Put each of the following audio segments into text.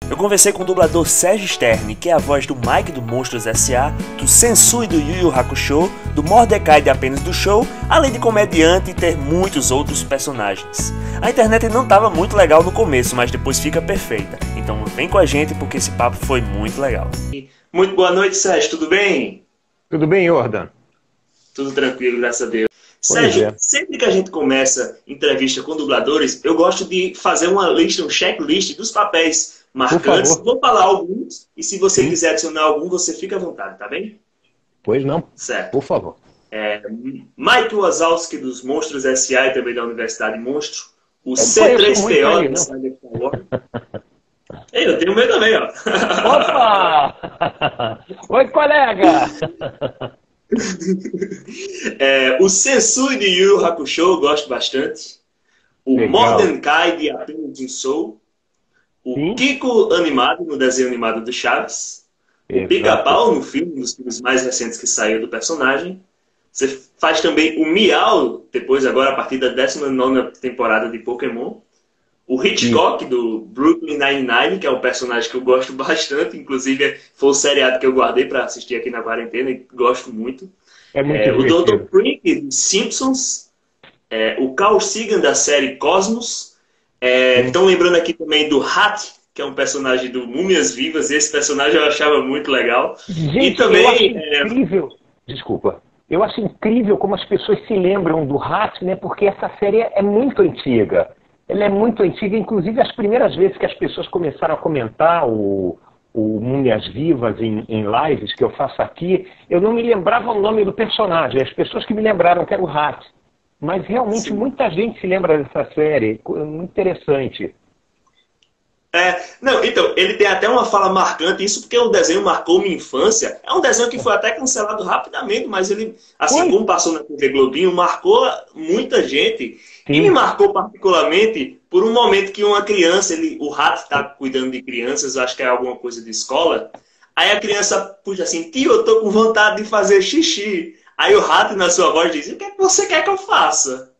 Eu conversei com o dublador Sérgio Stern, que é a voz do Mike do Monstros S.A., do Sensui do Yu Yu Hakusho, do Mordecai de Apenas do Show, além de comediante e ter muitos outros personagens. A internet não estava muito legal no começo, mas depois fica perfeita. Então vem com a gente porque esse papo foi muito legal. Muito boa noite, Sérgio, tudo bem? Tudo bem, Jordan? Tudo tranquilo, graças a Deus. Sérgio, sempre que a gente começa entrevista com dubladores, eu gosto de fazer uma lista, um checklist dos papéis marcantes. Vou falar alguns e se você quiser adicionar algum, você fica à vontade, tá bem? Pois não. Certo. Por favor. Mike Wazowski dos Monstros S.A. e também da Universidade Monstro. O C3PO do Cyberpunk. Eu tenho o meu também, ó. Opa! Oi, colega! O Sensui de Yu Yu Hakusho, eu gosto bastante. O Mordecai de Apenas um Show. O Kiko animado, no desenho animado do Chaves. O Pica-Pau no filme, um dos filmes mais recentes que saiu do personagem. Você faz também o Miau, depois agora a partir da 19ª temporada de Pokémon. O Hitchcock do Brooklyn Nine-Nine, que é um personagem que eu gosto bastante. Inclusive foi o seriado que eu guardei para assistir aqui na quarentena e gosto muito. O Dr. Freak dos Simpsons. O Carl Sagan da série Cosmos. Estão lembrando aqui também do Hat, que é um personagem do Múmias Vivas. Esse personagem eu achava muito legal. Gente, e também eu acho incrível. Desculpa. Eu acho incrível como as pessoas se lembram do Hat, né? Porque essa série é muito antiga. Ela é muito antiga. Inclusive, as primeiras vezes que as pessoas começaram a comentar o Múmias Vivas em lives que eu faço aqui, eu não me lembrava o nome do personagem. As pessoas que me lembraram que era o Hat. Mas realmente muita gente se lembra dessa série. Muito interessante. Não, então, ele tem até uma fala marcante, isso porque o desenho marcou minha infância. É um desenho que foi até cancelado rapidamente, mas ele, assim como passou na TV Globinho, marcou muita gente. Sim. E me marcou particularmente por um momento que uma criança, o rato está cuidando de crianças, acho que é alguma coisa de escola. Aí a criança puxa assim, tio, eu tô com vontade de fazer xixi. Aí o rato, na sua voz, diz, o que é que você quer que eu faça?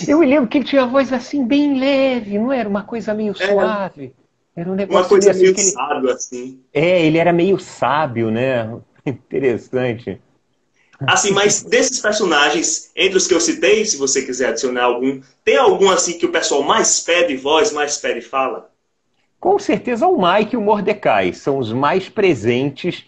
Eu me lembro que ele tinha uma voz assim bem leve, não era uma coisa meio suave. Era um negócio uma coisa meio sábio, assim. Ele era meio sábio, né? Interessante. Assim, mas desses personagens, entre os que eu citei, se você quiser adicionar algum, tem algum assim que o pessoal mais pede voz, mais pede fala? Com certeza o Mike e o Mordecai são os mais presentes.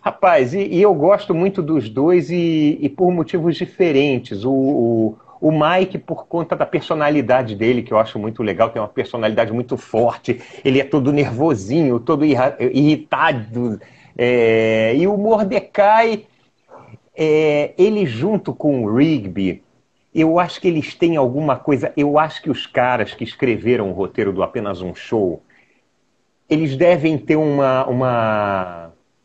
Rapaz, e eu gosto muito dos dois e por motivos diferentes. O Mike, por conta da personalidade dele, que eu acho muito legal, tem uma personalidade muito forte, ele é todo nervosinho, todo irritado. E o Mordecai, ele junto com o Rigby, eu acho que eles têm alguma coisa. Eu acho que os caras que escreveram o roteiro do Apenas um Show, eles devem ter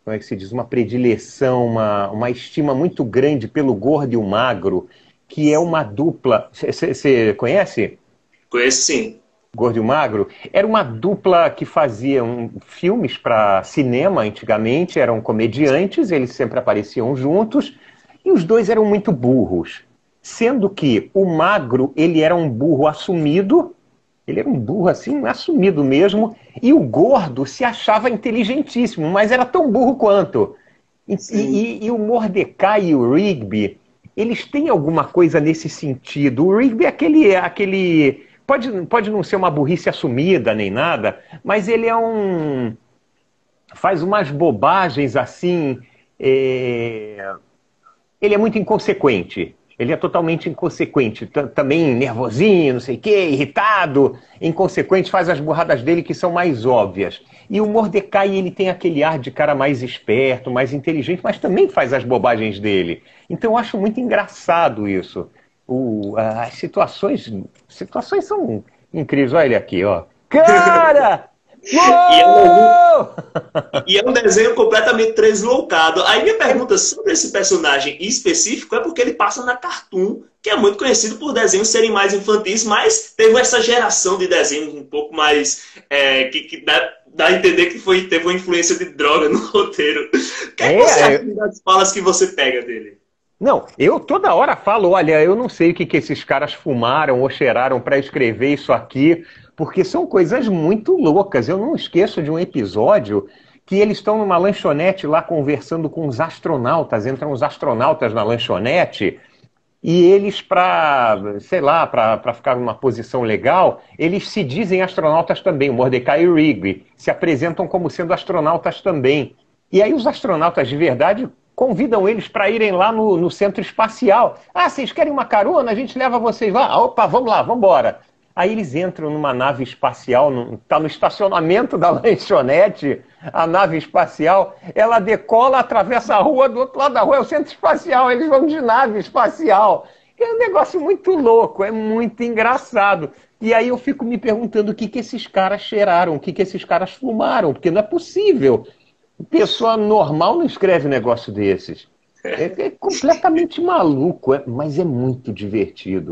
como é que se diz? Uma predileção, uma estima muito grande pelo gordo e o magro, que é uma dupla. Você conhece? Conheço, sim. Gordo e o Magro? Era uma dupla que faziam filmes para cinema antigamente, eram comediantes, eles sempre apareciam juntos, e os dois eram muito burros. Sendo que o Magro, ele era um burro assumido, ele era um burro assim, assumido mesmo, e o Gordo se achava inteligentíssimo, mas era tão burro quanto. E o Mordecai e o Rigby, eles têm alguma coisa nesse sentido. O Rigby é aquele pode não ser uma burrice assumida nem nada, mas ele faz umas bobagens assim. Ele é muito inconsequente. Ele é totalmente inconsequente, também nervosinho, não sei o quê, irritado, inconsequente, faz as burradas dele que são mais óbvias. E o Mordecai, ele tem aquele ar de cara mais esperto, mais inteligente, mas também faz as bobagens dele. Então eu acho muito engraçado isso. As situações são incríveis. Olha ele aqui, ó. Cara! E é um desenho completamente translocado. Aí minha pergunta sobre esse personagem específico é porque ele passa na Cartoon, que é muito conhecido por desenhos serem mais infantis, mas teve essa geração de desenhos um pouco mais... que dá a entender que teve uma influência de droga no roteiro. O que é que você acha das falas que você pega dele? Não, eu toda hora falo, olha, eu não sei o que esses caras fumaram ou cheiraram para escrever isso aqui, porque são coisas muito loucas. Eu não esqueço de um episódio que eles estão numa lanchonete lá conversando com os astronautas, entram os astronautas na lanchonete e eles, para, sei lá, para ficar numa posição legal, eles se dizem astronautas também. O Mordecai e o Rigby se apresentam como sendo astronautas também. E aí os astronautas de verdade convidam eles para irem lá no centro espacial. Ah, vocês querem uma carona? A gente leva vocês lá. Opa, vamos lá, vamos embora. Aí eles entram numa nave espacial, está no estacionamento da lanchonete, a nave espacial, ela decola, atravessa a rua, do outro lado da rua é o centro espacial, eles vão de nave espacial. É um negócio muito louco, é muito engraçado. E aí eu fico me perguntando o que esses caras cheiraram, o que esses caras fumaram, porque não é possível. Pessoa normal não escreve um negócio desses. É completamente maluco, mas é muito divertido.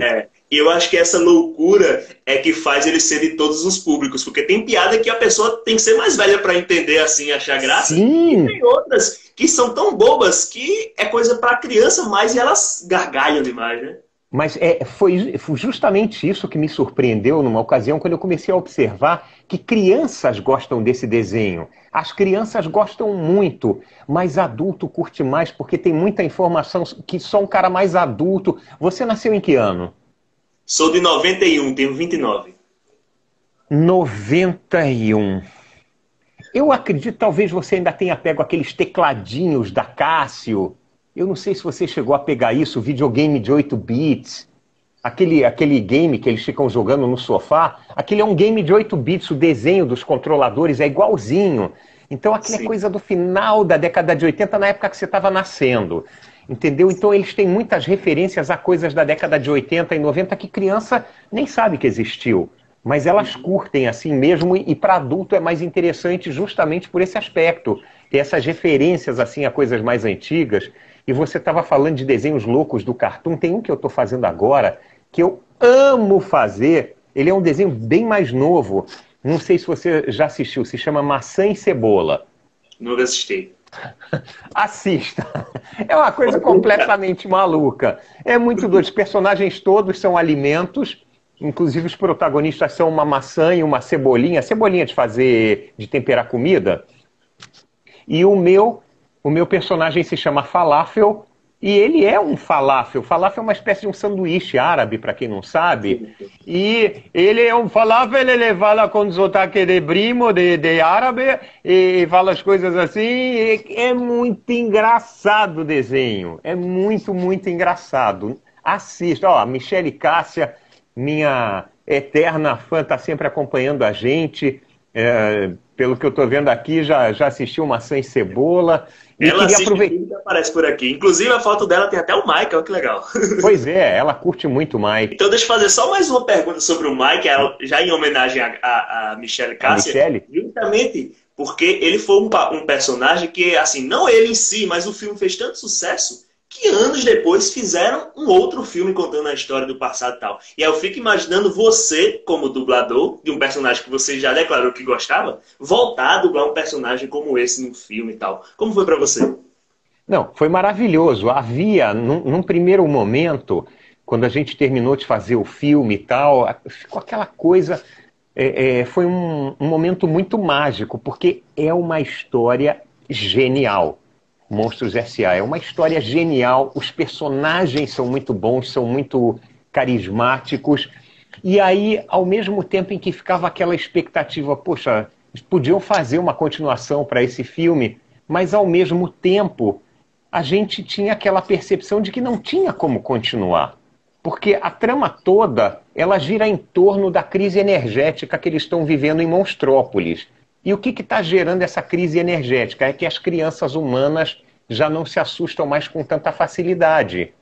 E eu acho que essa loucura é que faz ele ser de todos os públicos, porque tem piada que a pessoa tem que ser mais velha para entender, assim, achar graça. Sim. E tem outras que são tão bobas que é coisa para criança, mas elas gargalham demais, né? Mas foi justamente isso que me surpreendeu numa ocasião quando eu comecei a observar que crianças gostam desse desenho. As crianças gostam muito, mas adulto curte mais porque tem muita informação que só um cara mais adulto... Você nasceu em que ano? Sou de 91, tenho 29. 91. Eu acredito, talvez você ainda tenha pego aqueles tecladinhos da Cássio. Eu não sei se você chegou a pegar isso, videogame de 8 bits. Aquele game que eles ficam jogando no sofá, aquele é um game de 8 bits, o desenho dos controladores é igualzinho. Então aquilo é coisa do final da década de 80, na época que você estava nascendo. Entendeu? Então eles têm muitas referências a coisas da década de 80 e 90 que criança nem sabe que existiu. Mas elas curtem assim mesmo e para adulto é mais interessante justamente por esse aspecto. Ter essas referências assim a coisas mais antigas. E você estava falando de desenhos loucos do Cartoon. Tem um que eu estou fazendo agora que eu amo fazer. Ele é um desenho bem mais novo. Não sei se você já assistiu. Se chama Maçã e Cebola. Nunca assisti. Assista. É uma coisa completamente maluca. É muito doido. Os personagens todos são alimentos. Inclusive os protagonistas são uma maçã e uma cebolinha. Cebolinha de temperar comida. E o meu personagem se chama Falafel. E ele é um falafel. Falafel é uma espécie de um sanduíche árabe, para quem não sabe. E ele é um falafel, ele fala com sotaque de primo, de árabe, e fala as coisas assim. É muito engraçado o desenho. É muito, muito engraçado. Assista. Ó, a Michele Cássia, minha eterna fã, está sempre acompanhando a gente. Pelo que eu estou vendo aqui, já assistiu Maçã e Cebola. Ela assiste tudo que aparece por aqui. Inclusive, a foto dela tem até o Mike, olha que legal. Pois é, ela curte muito o Mike. Então, deixa eu fazer só mais uma pergunta sobre o Mike, já em homenagem a Michele Cássia. Justamente porque ele foi um personagem que, assim, não ele em si, mas o filme fez tanto sucesso que anos depois fizeram um outro filme contando a história do passado e tal. E aí eu fico imaginando você, como dublador de um personagem que você já declarou que gostava, voltar a dublar um personagem como esse num filme e tal. Como foi pra você? Não, foi maravilhoso. Havia, num primeiro momento, quando a gente terminou de fazer o filme e tal, ficou aquela coisa... foi um momento muito mágico, porque é uma história genial. Monstros S.A. é uma história genial, os personagens são muito bons, são muito carismáticos, e aí, ao mesmo tempo em que ficava aquela expectativa, poxa, podiam fazer uma continuação para esse filme, mas ao mesmo tempo a gente tinha aquela percepção de que não tinha como continuar, porque a trama toda, ela gira em torno da crise energética que eles estão vivendo em Monstrópolis. E o que está gerando essa crise energética? É que as crianças humanas já não se assustam mais com tanta facilidade.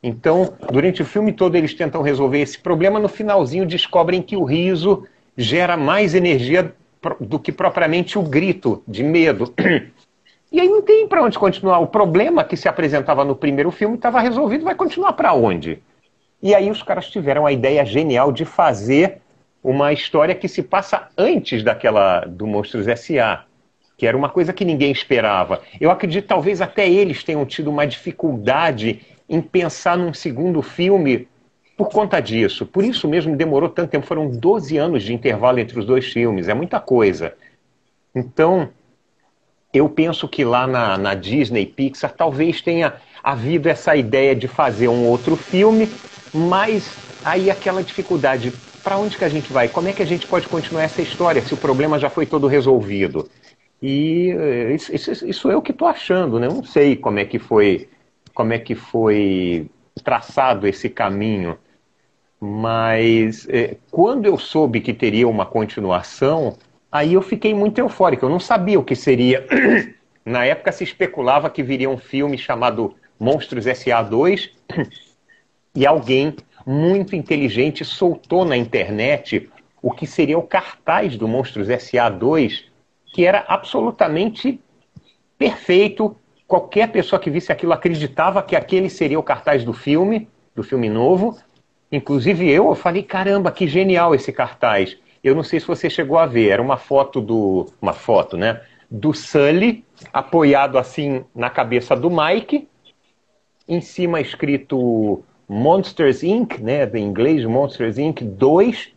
Então, durante o filme todo eles tentam resolver esse problema, no finalzinho descobrem que o riso gera mais energia do que propriamente o grito de medo. E aí não tem para onde continuar. O problema que se apresentava no primeiro filme estava resolvido, vai continuar para onde? E aí os caras tiveram a ideia genial de fazer uma história que se passa antes daquela do Monstros S.A., que era uma coisa que ninguém esperava. Eu acredito que talvez até eles tenham tido uma dificuldade em pensar num segundo filme por conta disso. Por isso mesmo demorou tanto tempo. Foram 12 anos de intervalo entre os dois filmes. É muita coisa. Então, eu penso que lá na Disney Pixar talvez tenha havido essa ideia de fazer um outro filme, mas aí aquela dificuldade. Para onde que a gente vai? Como é que a gente pode continuar essa história se o problema já foi todo resolvido? E isso é o que estou achando, né? Eu não sei como é que foi traçado esse caminho, mas quando eu soube que teria uma continuação, aí eu fiquei muito eufórico. Eu não sabia o que seria. Na época se especulava que viria um filme chamado Monstros S.A. 2 e alguém muito inteligente soltou na internet o que seria o cartaz do Monstros S.A. 2, que era absolutamente perfeito. Qualquer pessoa que visse aquilo acreditava que aquele seria o cartaz do filme novo. Inclusive eu falei, caramba, que genial esse cartaz. Eu não sei se você chegou a ver, era uma foto, né, do Sully apoiado assim na cabeça do Mike, em cima escrito Monsters Inc., né, em inglês, Monsters Inc. 2.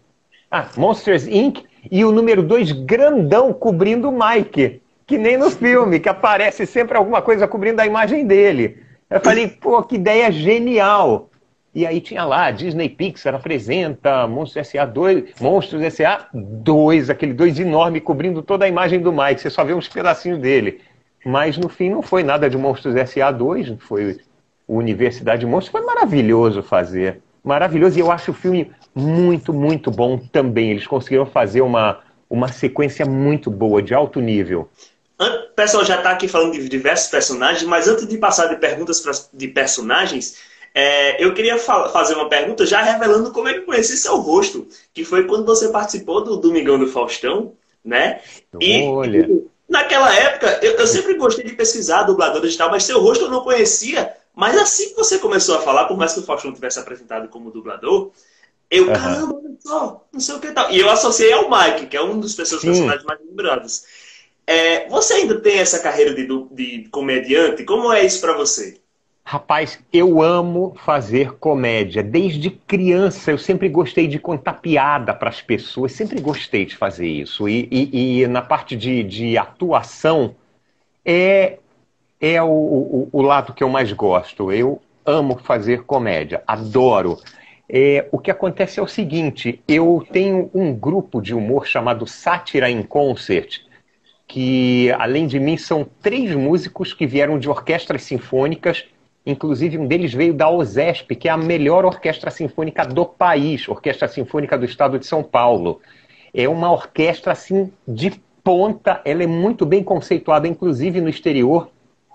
Monsters Inc. E o número 2 grandão cobrindo o Mike, que nem no filme, que aparece sempre alguma coisa cobrindo a imagem dele. Eu falei, pô, que ideia genial. E aí tinha lá, Disney Pixar apresenta Monstros S.A. 2, Monstros S.A. 2, aquele 2 enorme cobrindo toda a imagem do Mike, você só vê uns pedacinhos dele. Mas no fim não foi nada de Monstros S.A. 2, foi Universidade de Monstros. Foi maravilhoso fazer, maravilhoso. E eu acho o filme muito, muito bom também. Eles conseguiram fazer uma sequência muito boa, de alto nível. O pessoal já está aqui falando de diversos personagens, mas antes de passar de perguntas de personagens, eu queria fazer uma pergunta já revelando como é que eu conheci seu rosto, que foi quando você participou do Domingão do Faustão, né? Olha. E naquela época, eu sempre gostei de pesquisar dubladores e tal, mas seu rosto eu não conhecia. Mas assim que você começou a falar, por mais que o Faustão tivesse apresentado como dublador, caramba, olha só, não sei o que tal. E eu associei ao Mike, que é um dos personagens mais lembrados. Você ainda tem essa carreira de comediante? Como é isso pra você? Rapaz, eu amo fazer comédia. Desde criança eu sempre gostei de contar piada para as pessoas, sempre gostei de fazer isso. E na parte de atuação é o lado que eu mais gosto. Eu amo fazer comédia, adoro. O que acontece é o seguinte, eu tenho um grupo de humor chamado Sátira in Concert, que além de mim são 3 músicos que vieram de orquestras sinfônicas. Inclusive, um deles veio da OSESP, que é a melhor orquestra sinfônica do país, Orquestra Sinfônica do Estado de São Paulo. É uma orquestra, assim, de ponta, ela é muito bem conceituada, inclusive no exterior,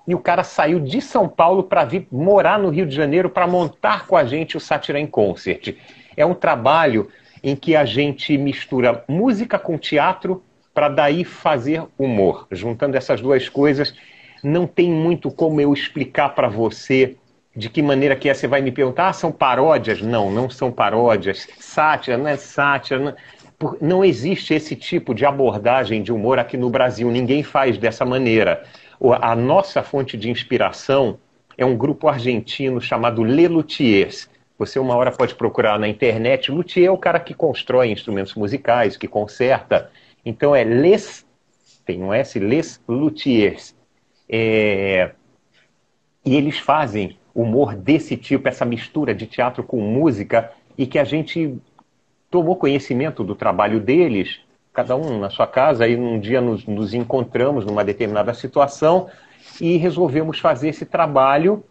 e o cara saiu de São Paulo para vir morar no Rio de Janeiro para montar com a gente o Sátira in Concert. É um trabalho em que a gente mistura música com teatro para daí fazer humor. Juntando essas duas coisas, não tem muito como eu explicar para você de que maneira que é. Você vai me perguntar, são paródias? Não, não são paródias. Sátira, não é sátira. Não existe esse tipo de abordagem de humor aqui no Brasil. Ninguém faz dessa maneira. A nossa fonte de inspiração é um grupo argentino chamado Les Luthiers. Você uma hora pode procurar na internet. Luthier é o cara que constrói instrumentos musicais, que conserta. Então tem um S, Les Luthiers. E eles fazem humor desse tipo, essa mistura de teatro com música, e que a gente tomou conhecimento do trabalho deles, cada um na sua casa, aí um dia nos encontramos numa determinada situação e resolvemos fazer esse trabalho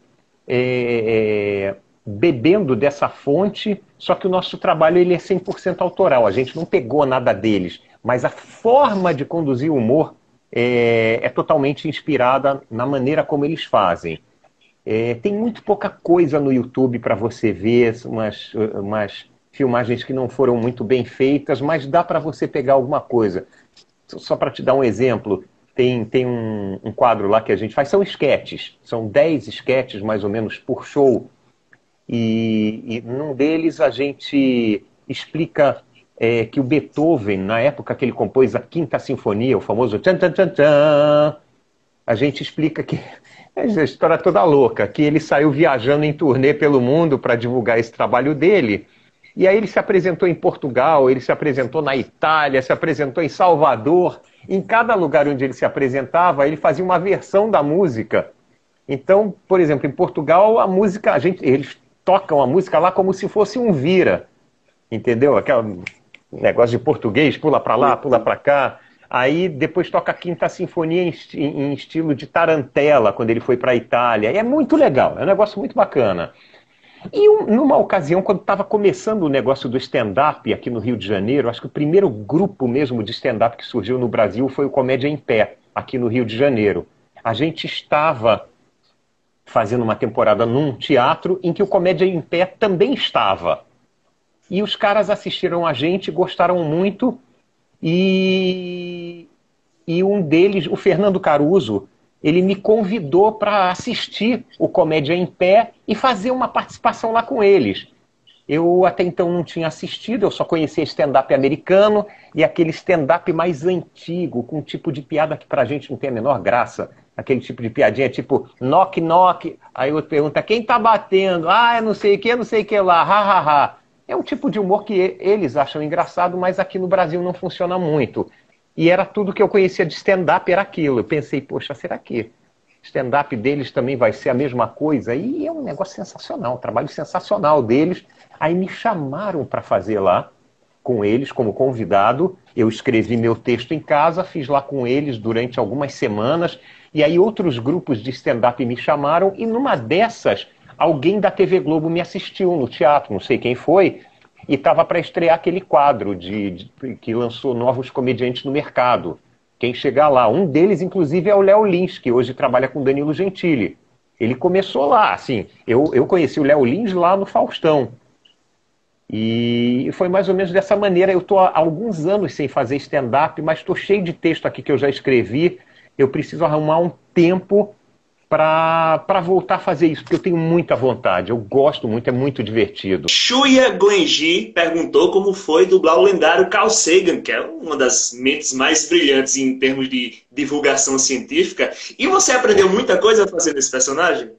bebendo dessa fonte, só que o nosso trabalho ele é 100% autoral, a gente não pegou nada deles, mas a forma de conduzir o humor é totalmente inspirada na maneira como eles fazem. Tem muito pouca coisa no YouTube para você ver, umas filmagens que não foram muito bem feitas, mas dá para você pegar alguma coisa. Só para te dar um exemplo, tem um quadro lá que a gente faz, são esquetes, são 10 esquetes mais ou menos por show, e num deles a gente explica que o Beethoven, na época que ele compôs a Quinta Sinfonia, o famoso tchan tchan tchan tchan, a gente explica que a história é toda louca, que ele saiu viajando em turnê pelo mundo para divulgar esse trabalho dele, e aí ele se apresentou em Portugal, ele se apresentou na Itália, se apresentou em Salvador. Em cada lugar onde ele se apresentava, ele fazia uma versão da música. Então, por exemplo, em Portugal, a música, eles tocam a música lá como se fosse um vira, entendeu? Aquele negócio de português, pula para lá, pula para cá. Aí depois toca a Quinta Sinfonia em estilo de tarantela, quando ele foi para a Itália. E é muito legal, é um negócio muito bacana. E numa ocasião, quando estava começando o negócio do stand-up aqui no Rio de Janeiro, acho que o primeiro grupo mesmo de stand-up que surgiu no Brasil foi o Comédia em Pé, aqui no Rio de Janeiro. A gente estava fazendo uma temporada num teatro em que o Comédia em Pé também estava. E os caras assistiram a gente, gostaram muito, e um deles, o Fernando Caruso, ele me convidou para assistir o Comédia em Pé e fazer uma participação lá com eles. Eu até então não tinha assistido, eu só conhecia stand-up americano e aquele stand-up mais antigo, com um tipo de piada que pra gente não tem a menor graça. Aquele tipo de piadinha tipo knock knock, aí outro pergunta, quem tá batendo? Ah, não sei o que lá, ha ha ha. É um tipo de humor que eles acham engraçado, mas aqui no Brasil não funciona muito. E era tudo que eu conhecia de stand-up, era aquilo. Eu pensei, poxa, será que stand-up deles também vai ser a mesma coisa? E é um negócio sensacional, um trabalho sensacional deles. Aí me chamaram para fazer lá com eles como convidado. Eu escrevi meu texto em casa, fiz lá com eles durante algumas semanas. E aí outros grupos de stand-up me chamaram e numa dessas, alguém da TV Globo me assistiu no teatro, não sei quem foi, e estava para estrear aquele quadro que lançou novos comediantes no mercado. Quem chegar lá, um deles inclusive é o Léo Lins, que hoje trabalha com Danilo Gentili. Ele começou lá, assim, eu conheci o Léo Lins lá no Faustão. E foi mais ou menos dessa maneira. Eu estou há alguns anos sem fazer stand-up, mas estou cheio de texto aqui que eu já escrevi. Eu preciso arrumar um tempo para voltar a fazer isso, porque eu tenho muita vontade, eu gosto muito, é muito divertido. Shuya Guanji perguntou como foi dublar o lendário Carl Sagan, que é uma das mentes mais brilhantes em termos de divulgação científica. E você aprendeu muita coisa fazendo esse personagem?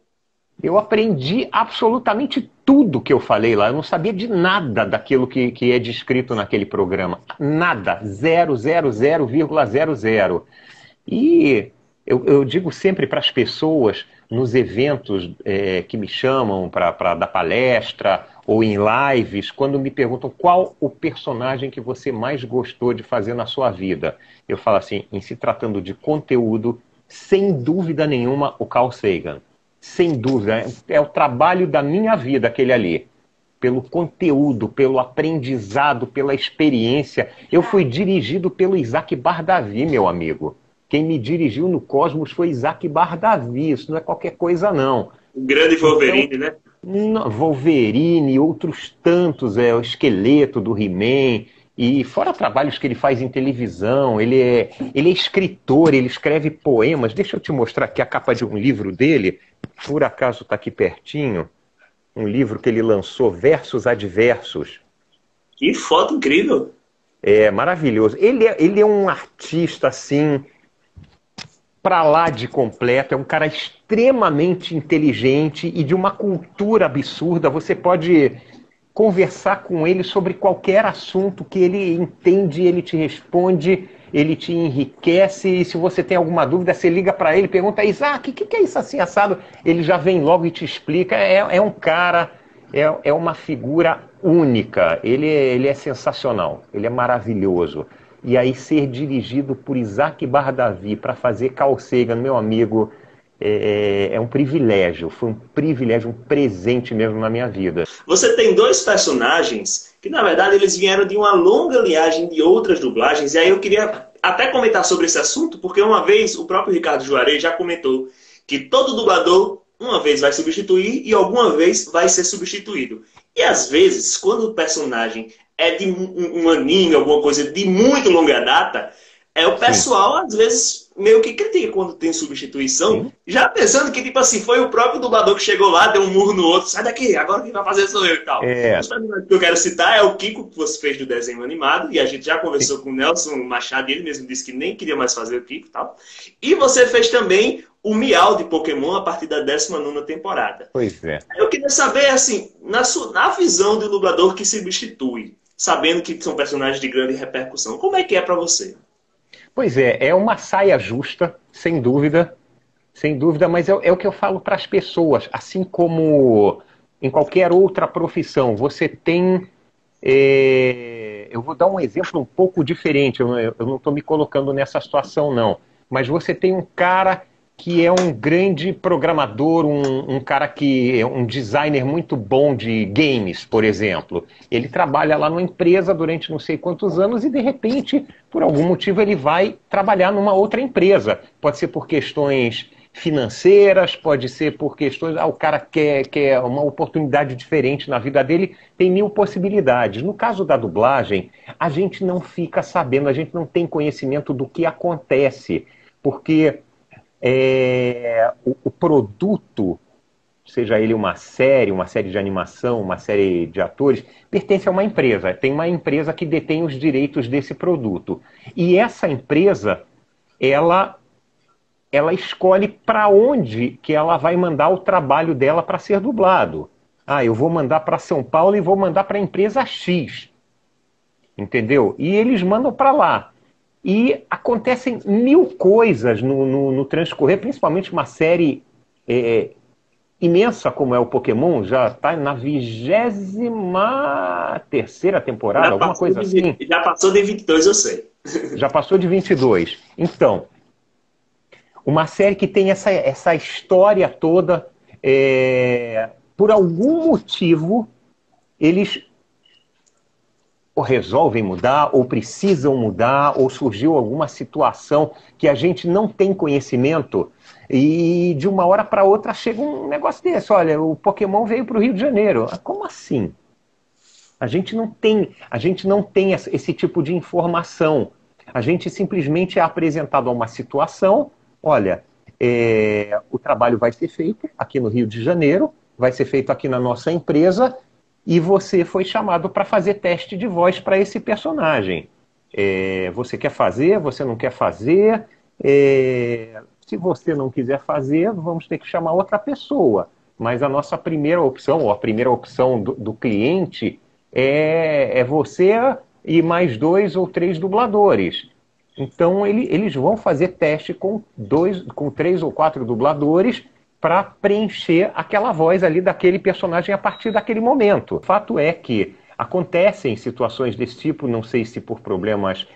Eu aprendi absolutamente tudo que eu falei lá. Eu não sabia de nada daquilo que é descrito naquele programa. Nada. 0,00. E eu digo sempre para as pessoas, nos eventos que me chamam para dar palestra ou em lives, quando me perguntam qual o personagem que você mais gostou de fazer na sua vida, eu falo assim, em se tratando de conteúdo, sem dúvida nenhuma, o Carl Sagan. Sem dúvida, é o trabalho da minha vida aquele ali. Pelo conteúdo, pelo aprendizado, pela experiência. Eu fui dirigido pelo Isaac Bardavi, meu amigo. Quem me dirigiu no Cosmos foi Isaac Bardavi, isso não é qualquer coisa não. O grande Wolverine, né? Wolverine, outros tantos, o Esqueleto do He-Man, e fora trabalhos que ele faz em televisão, ele é escritor, ele escreve poemas. Deixa eu te mostrar aqui a capa de um livro dele, por acaso está aqui pertinho, um livro que ele lançou, Versos Adversos. Que foto incrível! É maravilhoso. Ele é um artista, assim, para lá de completo, é um cara extremamente inteligente e de uma cultura absurda. Você pode conversar com ele sobre qualquer assunto que ele entende, ele te responde, ele te enriquece, e se você tem alguma dúvida, você liga para ele, pergunta, Isaac, o que é isso assim assado? Ele já vem logo e te explica. É um cara, é uma figura única, ele é sensacional, ele é maravilhoso. E aí ser dirigido por Isaac Bardavi para fazer Carl Sagan, meu amigo, é um privilégio. Foi um privilégio, um presente mesmo na minha vida. Você tem dois personagens que, na verdade, eles vieram de uma longa linhagem de outras dublagens. E aí eu queria até comentar sobre esse assunto, porque uma vez o próprio Ricardo Juarez já comentou que todo dublador uma vez vai substituir e alguma vez vai ser substituído. E às vezes, quando o personagem é de um anime, alguma coisa de muito longa data, o pessoal, às vezes, meio que critica quando tem substituição, Sim. já pensando que, tipo assim, foi o próprio dublador que chegou lá, deu um murro no outro, sai daqui, agora quem vai fazer sou eu e tal. Os personagens que eu quero citar é o Kiko, que você fez do desenho animado, e a gente já conversou com o Nelson Machado, e ele mesmo disse que nem queria mais fazer o Kiko e tal. E você fez também o Miau de Pokémon a partir da 19ª temporada. Pois é. Eu queria saber, assim, na visão do dublador que substitui, sabendo que são personagens de grande repercussão, como é que é pra você? Pois é uma saia justa, sem dúvida, mas é o que eu falo para as pessoas, assim como em qualquer outra profissão, você tem... eu vou dar um exemplo um pouco diferente, eu não estou me colocando nessa situação não, mas você tem um cara que é um grande programador, um cara que é um designer muito bom de games, por exemplo. Ele trabalha lá numa empresa durante não sei quantos anos e, de repente, por algum motivo, ele vai trabalhar numa outra empresa. Pode ser por questões financeiras, pode ser por questões... o cara quer uma oportunidade diferente na vida dele, tem 1000 possibilidades. No caso da dublagem, a gente não fica sabendo, a gente não tem conhecimento do que acontece, porque... o produto, seja ele uma série de animação, uma série de atores, pertence a uma empresa. Tem uma empresa que detém os direitos desse produto. E essa empresa, ela escolhe para onde que ela vai mandar o trabalho dela para ser dublado. Eu vou mandar para São Paulo e vou mandar para a empresa X. Entendeu? E eles mandam para lá. E acontecem 1000 coisas no transcorrer, principalmente uma série imensa como é o Pokémon, já está na 23ª temporada, alguma coisa assim. Já passou de 22, eu sei. Já passou de 22. Então, uma série que tem essa história toda, por algum motivo, eles... ou resolvem mudar, ou precisam mudar, ou surgiu alguma situação que a gente não tem conhecimento, e de uma hora para outra chega um negócio desse. Olha, o Pokémon veio para o Rio de Janeiro. Como assim? A gente não tem esse tipo de informação. A gente simplesmente é apresentado a uma situação, olha, o trabalho vai ser feito aqui no Rio de Janeiro, vai ser feito aqui na nossa empresa, e você foi chamado para fazer teste de voz para esse personagem. Você quer fazer? Você não quer fazer? Se você não quiser fazer, vamos ter que chamar outra pessoa. Mas a nossa primeira opção, ou a primeira opção do cliente, é você e mais 2 ou 3 dubladores. Então, eles vão fazer teste com 3 ou 4 dubladores para preencher aquela voz ali daquele personagem a partir daquele momento. O fato é que acontecem situações desse tipo, não sei se por problemas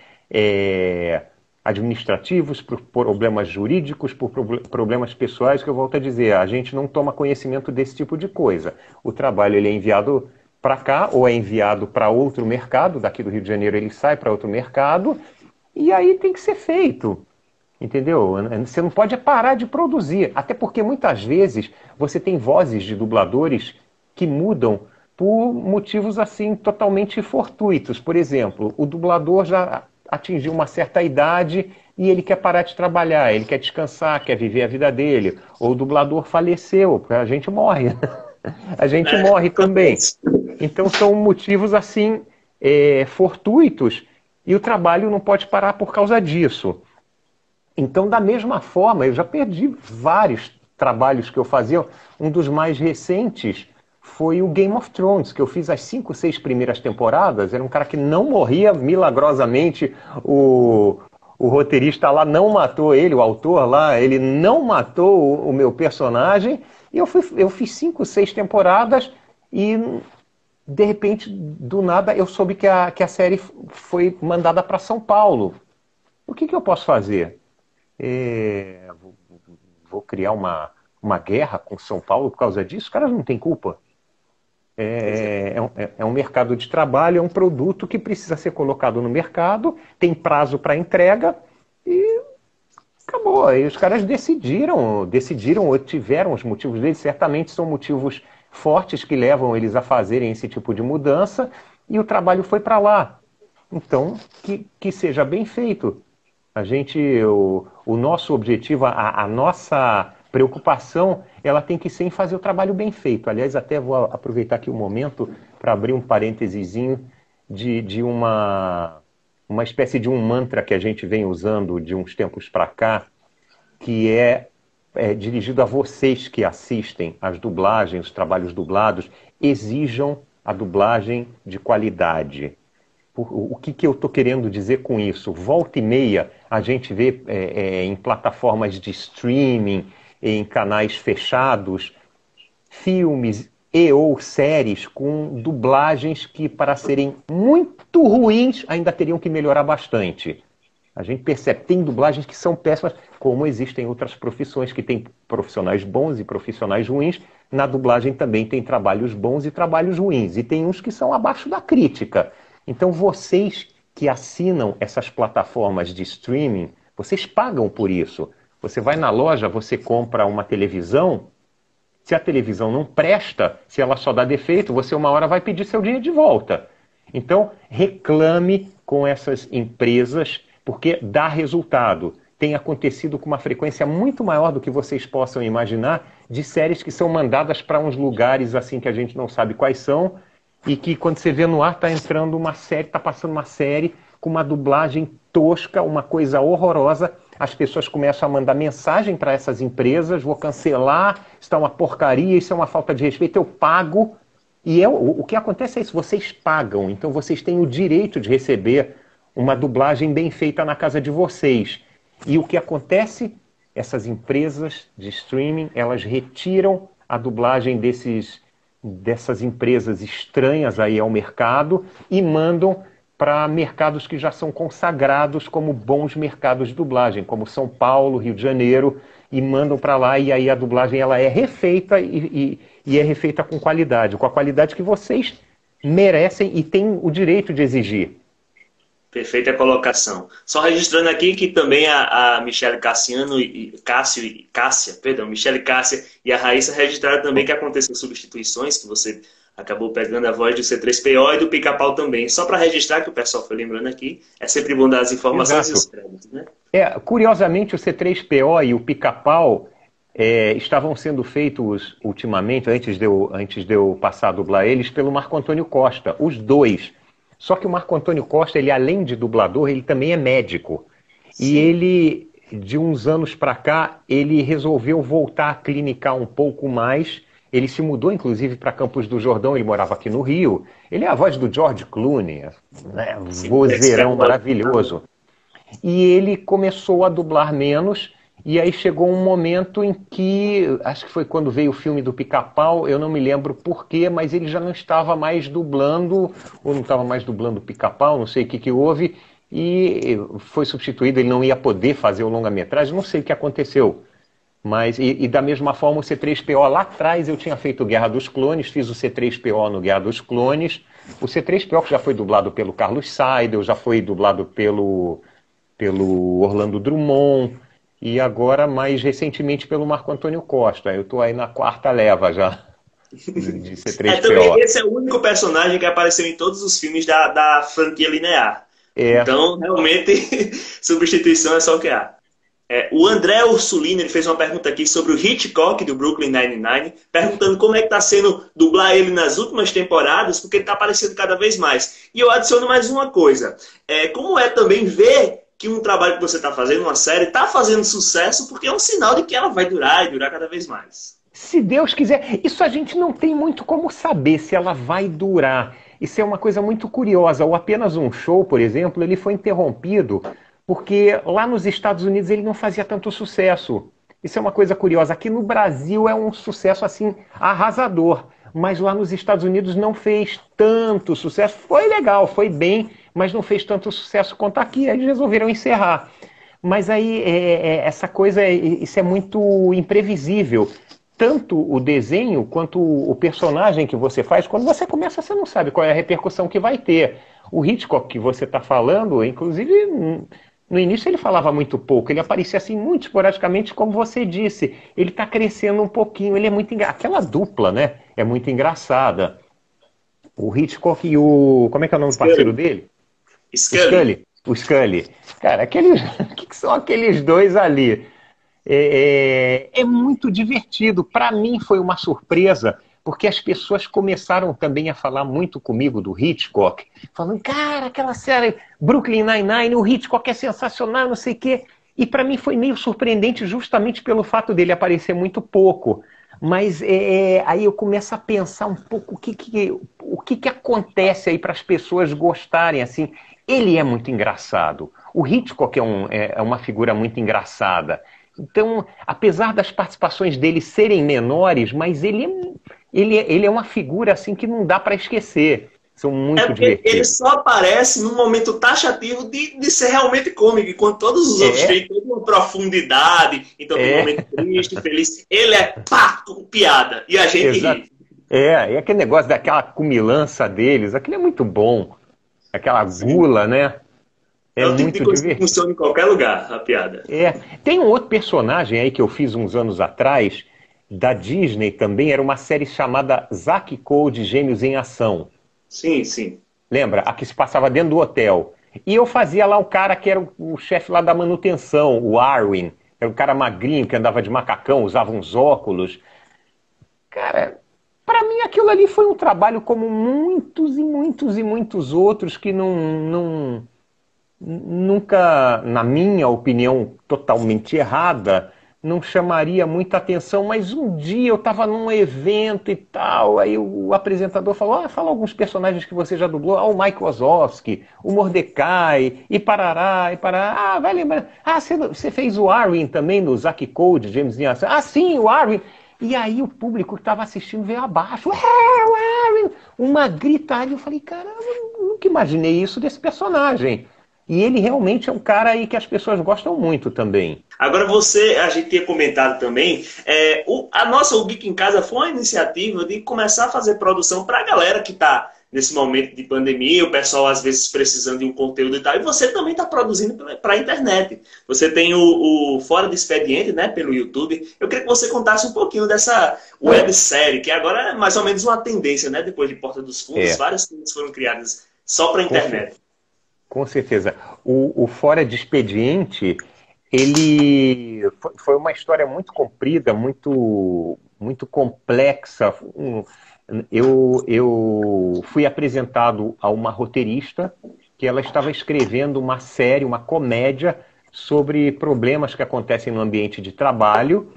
administrativos, por problemas jurídicos, por problemas pessoais, que eu volto a dizer, a gente não toma conhecimento desse tipo de coisa. O trabalho ele é enviado para cá ou é enviado para outro mercado, daqui do Rio de Janeiro ele sai para outro mercado, e aí tem que ser feito. Entendeu? Você não pode parar de produzir. Até porque muitas vezes você tem vozes de dubladores que mudam por motivos assim totalmente fortuitos. Por exemplo, o dublador já atingiu uma certa idade e ele quer parar de trabalhar, ele quer descansar, quer viver a vida dele. Ou o dublador faleceu, porque a gente morre. A gente morre também. Então são motivos assim fortuitos e o trabalho não pode parar por causa disso. Então, da mesma forma, eu já perdi vários trabalhos que eu fazia. Um dos mais recentes foi o Game of Thrones, que eu fiz as 5, 6 primeiras temporadas. Era um cara que não morria milagrosamente. O roteirista lá não matou ele, o autor lá, ele não matou o meu personagem. E eu fiz 5, 6 temporadas e, de repente, do nada, eu soube que a série foi mandada para São Paulo. O que eu posso fazer? Vou criar uma guerra com São Paulo por causa disso? Os caras não têm culpa. É um mercado de trabalho, é um produto que precisa ser colocado no mercado, tem prazo para entrega e acabou. Aí os caras decidiram ou tiveram os motivos deles, certamente são motivos fortes que levam eles a fazerem esse tipo de mudança e o trabalho foi para lá. Então, que seja bem feito. O nosso objetivo, a nossa preocupação, ela tem que ser em fazer o trabalho bem feito. Aliás, até vou aproveitar aqui um momento para abrir um parêntesezinho de uma espécie de um mantra que a gente vem usando de uns tempos para cá, que é dirigido a vocês que assistem às dublagens, os trabalhos dublados, exijam a dublagem de qualidade. O que eu estou querendo dizer com isso? Volta e meia a gente vê em plataformas de streaming, em canais fechados, filmes e ou séries com dublagens que, para serem muito ruins, ainda teriam que melhorar bastante. A gente percebe, tem dublagens que são péssimas, como existem outras profissões que têm profissionais bons e profissionais ruins. Na dublagem também tem trabalhos bons e trabalhos ruins, e tem uns que são abaixo da crítica. Então vocês que assinam essas plataformas de streaming, vocês pagam por isso. Você vai na loja, você compra uma televisão, se a televisão não presta, se ela só dá defeito, você uma hora vai pedir seu dinheiro de volta. Então reclame com essas empresas, porque dá resultado. Tem acontecido com uma frequência muito maior do que vocês possam imaginar, de séries que são mandadas para uns lugares assim que a gente não sabe quais são, e que quando você vê no ar está entrando uma série, está passando uma série com uma dublagem tosca, uma coisa horrorosa. As pessoas começam a mandar mensagem para essas empresas: vou cancelar, está uma porcaria, isso é uma falta de respeito, eu pago. E o que acontece é isso, vocês pagam, então vocês têm o direito de receber uma dublagem bem feita na casa de vocês. E o que acontece? Essas empresas de streaming, elas retiram a dublagem dessas empresas estranhas aí ao mercado e mandam para mercados que já são consagrados como bons mercados de dublagem, como São Paulo, Rio de Janeiro, e mandam para lá, e aí a dublagem ela é refeita e é refeita com a qualidade que vocês merecem e têm o direito de exigir. Perfeita colocação. Só registrando aqui que também a Michele Michele Cássia e a Raíssa registraram também que aconteceu substituições, que você acabou pegando a voz do C3PO e do Pica-Pau também. Só para registrar, que o pessoal foi lembrando aqui, é sempre bom dar as informações e os créditos, né? Curiosamente, o C3PO e o Pica-Pau estavam sendo feitos ultimamente, antes de eu passar a dublar eles, pelo Marco Antônio Costa, os dois. Só que o Marco Antônio Costa, ele além de dublador, ele também é médico. Sim. E ele, de uns anos para cá, ele resolveu voltar a clinicar um pouco mais. Ele se mudou, inclusive, para Campos do Jordão, ele morava aqui no Rio. Ele é a voz do George Clooney, né? Vozeirão maravilhoso. E ele começou a dublar menos, e aí chegou um momento em que, acho que foi quando veio o filme do Pica-Pau, eu não me lembro porquê, mas ele já não estava mais dublando, ou não estava mais dublando o Pica-Pau, não sei o que houve, e foi substituído, ele não ia poder fazer o longa-metragem, não sei o que aconteceu. Mas, e da mesma forma o C3PO, lá atrás eu tinha feito Guerra dos Clones, fiz o C3PO no Guerra dos Clones, o C3PO que já foi dublado pelo Carlos Seidel, já foi dublado pelo Orlando Drummond, e agora, mais recentemente, pelo Marco Antônio Costa. Eu estou aí na quarta leva já de C3PO. Também esse é o único personagem que apareceu em todos os filmes da franquia linear. Então, realmente, substituição é só o que há. O André Ursulino, ele fez uma pergunta aqui sobre o Hitchcock do Brooklyn Nine-Nine, perguntando como é que está sendo dublar ele nas últimas temporadas, porque ele está aparecendo cada vez mais. E eu adiciono mais uma coisa. Como é também ver que um trabalho que você está fazendo, uma série, está fazendo sucesso, porque é um sinal de que ela vai durar e durar cada vez mais. Se Deus quiser. Isso a gente não tem muito como saber se ela vai durar. Isso é uma coisa muito curiosa. O Apenas um Show, por exemplo, ele foi interrompido porque lá nos Estados Unidos ele não fazia tanto sucesso. Isso é uma coisa curiosa. Aqui no Brasil é um sucesso assim arrasador, mas lá nos Estados Unidos não fez tanto sucesso. Foi legal, foi bem, mas não fez tanto sucesso quanto aqui. Aí eles resolveram encerrar. Mas aí essa coisa, isso é muito imprevisível. Tanto o desenho quanto o personagem que você faz, quando você começa, você não sabe qual é a repercussão que vai ter. O Hitchcock que você está falando, inclusive, no início ele falava muito pouco, ele aparecia assim muito esporadicamente, como você disse. Ele está crescendo um pouquinho, ele é muito aquela dupla, né? É muito engraçada. O Hitchcock e o... Como é que é o nome do parceiro dele? Scully. O Scully. Cara, o que são aqueles dois ali? É muito divertido. Para mim foi uma surpresa, porque as pessoas começaram também a falar muito comigo do Hitchcock, falando, cara, aquela série Brooklyn Nine-Nine, o Hitchcock é sensacional, não sei o quê. E para mim foi meio surpreendente justamente pelo fato dele aparecer muito pouco. Mas aí eu começo a pensar um pouco o que acontece aí para as pessoas gostarem. Assim, ele é muito engraçado. O Hitchcock é uma figura muito engraçada. Então, apesar das participações dele serem menores, mas ele é uma figura assim que não dá para esquecer. São muito porque divertidos. ele só aparece num momento taxativo de ser realmente cômico, enquanto todos os outros têm toda uma profundidade, então tem um momento triste, feliz. Ele é pá, com piada, e a gente ri. E aquele negócio daquela cumilança deles, aquilo é muito bom. Aquela gula, né? É o tipo de coisa que funciona em qualquer lugar, a piada. Tem um outro personagem aí que eu fiz uns anos atrás, da Disney também, era uma série chamada Zack e Cody Gêmeos em Ação. Sim, sim. Lembra? A que se passava dentro do hotel. E eu fazia lá o cara que era o chefe lá da manutenção, o Arwin. Era um cara magrinho que andava de macacão, usava uns óculos. Cara, para mim aquilo ali foi um trabalho como muitos e muitos e muitos outros que nunca, na minha opinião totalmente errada, não chamaria muita atenção, mas um dia eu estava num evento e tal, aí o apresentador falou, fala alguns personagens que você já dublou, o Mike Wazowski, o Mordecai, e parará, vai lembrar, você fez o Arwin também no Zack e Cody, James Dean, sim, o Arwin, e aí o público que estava assistindo veio abaixo, o Arwin, uma gritaria, eu falei, caramba, eu nunca imaginei isso desse personagem. E ele realmente é um cara aí que as pessoas gostam muito também. Agora a gente tinha comentado também, o Geek em Casa foi uma iniciativa de começar a fazer produção para a galera que está nesse momento de pandemia, o pessoal às vezes precisando de um conteúdo e tal, e você também está produzindo para a internet. Você tem o Fora de Expediente, né, pelo YouTube. Eu queria que você contasse um pouquinho dessa websérie, que agora é mais ou menos uma tendência, né, depois de Porta dos Fundos, várias coisas foram criadas só para a internet. Com certeza. O Fora de Expediente, ele foi uma história muito comprida, muito, muito complexa. Eu fui apresentado a uma roteirista que ela estava escrevendo uma série, uma comédia sobre problemas que acontecem no ambiente de trabalho.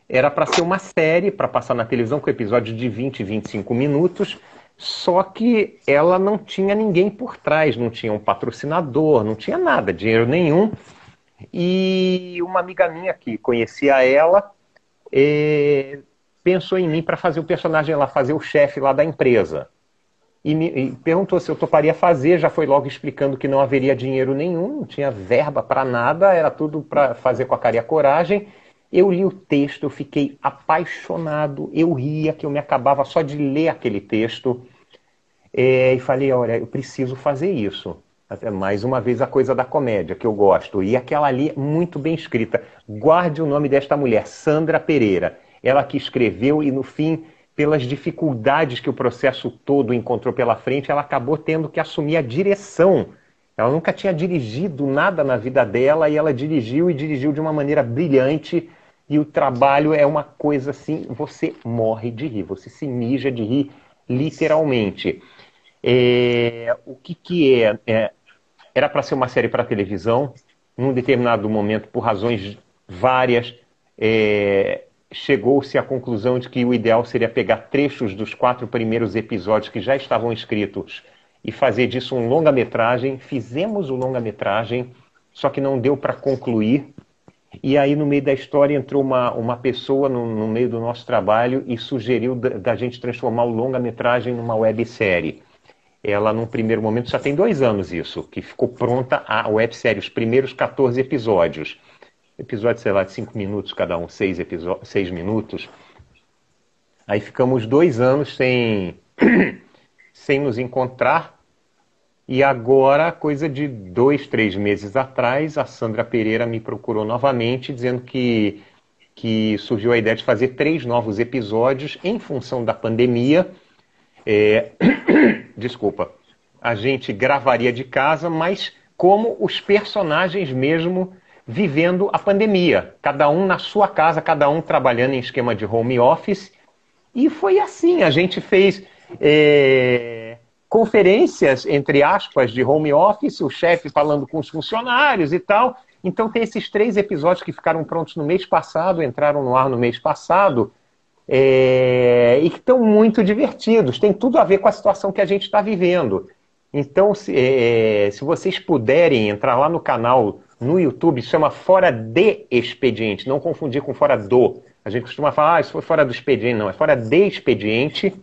Era para ser uma série, para passar na televisão, com episódios de 20, 25 minutos. Só que ela não tinha ninguém por trás, não tinha um patrocinador, não tinha nada, dinheiro nenhum. E uma amiga minha que conhecia ela pensou em mim para fazer o personagem lá, fazer o chefe lá da empresa. E perguntou se eu toparia fazer, já foi logo explicando que não haveria dinheiro nenhum, não tinha verba para nada, era tudo para fazer com a cara e a coragem. Eu li o texto, eu fiquei apaixonado, eu ria, que eu me acabava só de ler aquele texto. E falei, olha, eu preciso fazer isso. Até mais uma vez a coisa da comédia, que eu gosto. E aquela ali, muito bem escrita. Guarde o nome desta mulher, Sandra Pereira. Ela que escreveu e, no fim, pelas dificuldades que o processo todo encontrou pela frente, ela acabou tendo que assumir a direção. Ela nunca tinha dirigido nada na vida dela e ela dirigiu de uma maneira brilhante. E o trabalho é uma coisa assim, você morre de rir, você se mija de rir, literalmente. O que é? Era para ser uma série para televisão, num determinado momento, por razões várias, chegou-se à conclusão de que o ideal seria pegar trechos dos 4 primeiros episódios que já estavam escritos e fazer disso um longa-metragem. Fizemos o longa-metragem, só que não deu para concluir. E aí, no meio da história, entrou uma pessoa no meio do nosso trabalho e sugeriu da gente transformar o longa-metragem numa websérie. Ela, num primeiro momento, já tem 2 anos isso, que ficou pronta a websérie, os primeiros 14 episódios. Episódios, sei lá, de 5 minutos cada um, 6 minutos. Aí ficamos 2 anos sem nos encontrar. E agora, coisa de 2, 3 meses atrás, a Sandra Pereira me procurou novamente, dizendo que surgiu a ideia de fazer 3 novos episódios em função da pandemia. Desculpa. A gente gravaria de casa, mas como os personagens mesmo vivendo a pandemia. Cada um na sua casa, cada um trabalhando em esquema de home office. E foi assim, a gente fez conferências, entre aspas, de home office, o chefe falando com os funcionários e tal. Então tem esses 3 episódios que ficaram prontos no mês passado, entraram no ar no mês passado, e que estão muito divertidos. Tem tudo a ver com a situação que a gente está vivendo. Então, se vocês puderem entrar lá no canal, no YouTube, chama Fora de Expediente, não confundir com Fora do. A gente costuma falar, isso foi Fora do Expediente, não, é Fora de Expediente.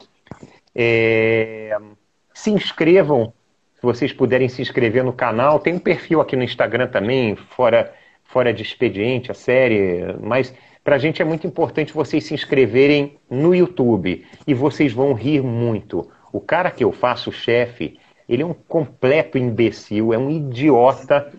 Se inscrevam, se vocês puderem se inscrever no canal. Tem um perfil aqui no Instagram também, Fora de Expediente, a série, mas pra gente é muito importante vocês se inscreverem no YouTube, e vocês vão rir muito. O cara que eu faço, o chefe, ele é um completo imbecil, é um idiota,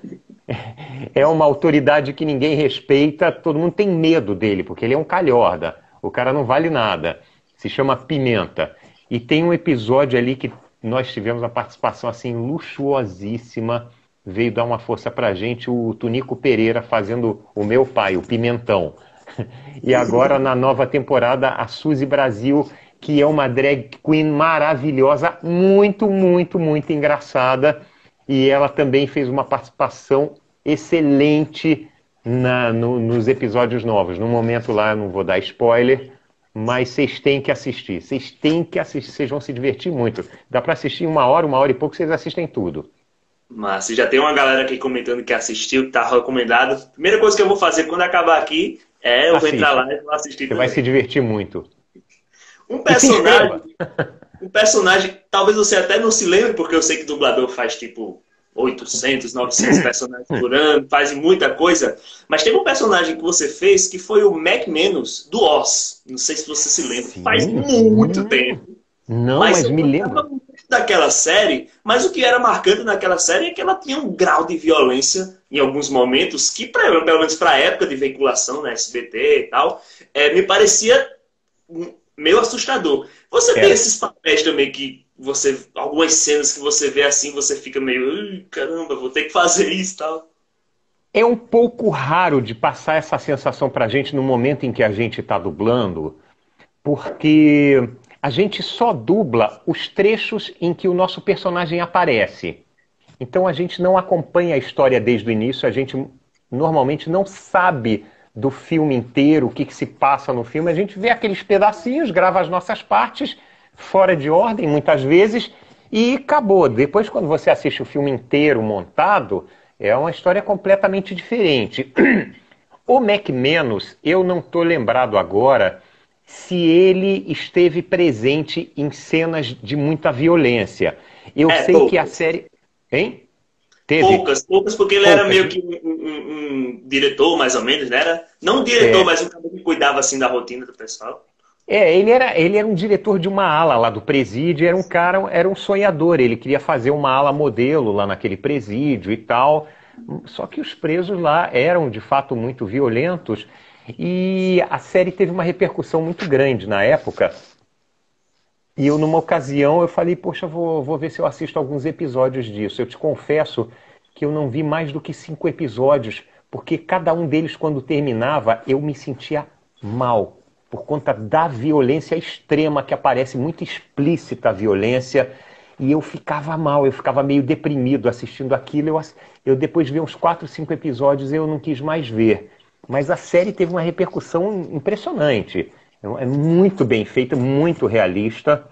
é uma autoridade que ninguém respeita, todo mundo tem medo dele, porque ele é um calhorda, o cara não vale nada, se chama Pimenta. E tem um episódio ali que nós tivemos uma participação assim luxuosíssima, veio dar uma força pra gente o Tunico Pereira fazendo o meu pai, o Pimentão. E agora na nova temporada a Suzy Brasil, que é uma drag queen maravilhosa, muito, muito, muito engraçada, e ela também fez uma participação excelente nos episódios novos. No momento lá, eu não vou dar spoiler, mas vocês têm que assistir. Vocês têm que assistir, vocês vão se divertir muito. Dá para assistir 1 hora e pouco, vocês assistem tudo. Mas já tem uma galera aqui comentando que assistiu, que tá recomendado. Primeira coisa que eu vou fazer quando acabar aqui eu vou entrar lá e vou assistir. Você vai se divertir muito. Um personagem, talvez você até não se lembre, porque eu sei que o dublador faz tipo 800, 900 personagens por ano, faz muita coisa, mas teve um personagem que você fez que foi o Mac Menos, do Oz. Não sei se você se lembra, faz muito tempo. Não, mas me lembro daquela série, mas o que era marcante naquela série é que ela tinha um grau de violência em alguns momentos que, pelo menos para a época de veiculação na SBT e tal, me parecia meio assustador. Você tem esses papéis também que algumas cenas que você vê assim, você fica meio, caramba, vou ter que fazer isso e tal. É um pouco raro de passar essa sensação pra gente no momento em que a gente está dublando, porque a gente só dubla os trechos em que o nosso personagem aparece. Então a gente não acompanha a história desde o início, a gente normalmente não sabe do filme inteiro, o que se passa no filme. A gente vê aqueles pedacinhos, grava as nossas partes, fora de ordem muitas vezes, e acabou. Depois, quando você assiste o filme inteiro montado, é uma história completamente diferente. O Mac Menos, eu não estou lembrado agora se ele esteve presente em cenas de muita violência. Eu sei poucas. Que a série... Hein? Teve? Poucas, porque ele era meio que um diretor, mais ou menos, né? Não um diretor, mas um cara que cuidava assim da rotina do pessoal. Ele era um diretor de uma ala lá do presídio, era um sonhador, ele queria fazer uma ala modelo lá naquele presídio e tal, só que os presos lá eram de fato muito violentos, e a série teve uma repercussão muito grande na época, e eu numa ocasião eu falei, poxa, vou ver se eu assisto alguns episódios disso. Eu te confesso que eu não vi mais do que 5 episódios, porque cada um deles quando terminava eu me sentia mal, por conta da violência extrema que aparece, muito explícita a violência, e eu ficava mal, eu ficava meio deprimido assistindo aquilo. Eu depois vi uns 4, 5 episódios e eu não quis mais ver. Mas a série teve uma repercussão impressionante. É muito bem feita, muito realista.